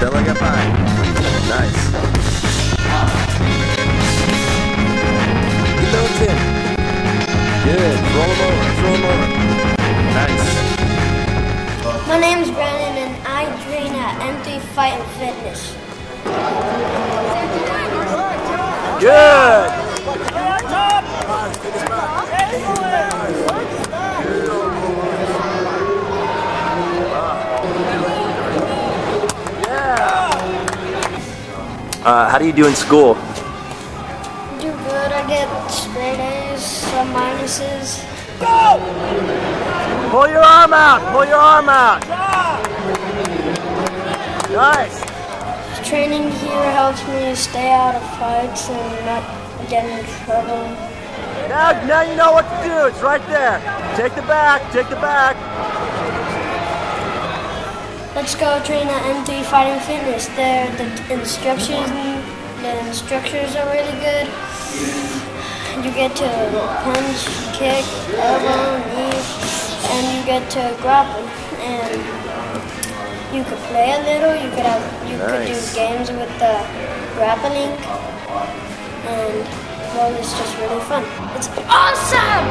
Still like a 5. Nice. Good little tip. Good. Roll him over. Throw him over. Nice. My name's Brandon and I train at M3 Fight and Fitness. Good. How do you do in school? Do good. I get straight A's, some minuses. Go! Pull your arm out. Pull your arm out. Nice. Training here helps me stay out of fights and not get in trouble. Now you know what to do. It's right there. Take the back. Take the back. Let's go train at M3 Fight and Fitness. The instructors are really good. You get to punch, kick, elbow, knee, and you get to grapple. And you could play a little. You could do games with the grappling, and well, it's just really fun. It's awesome.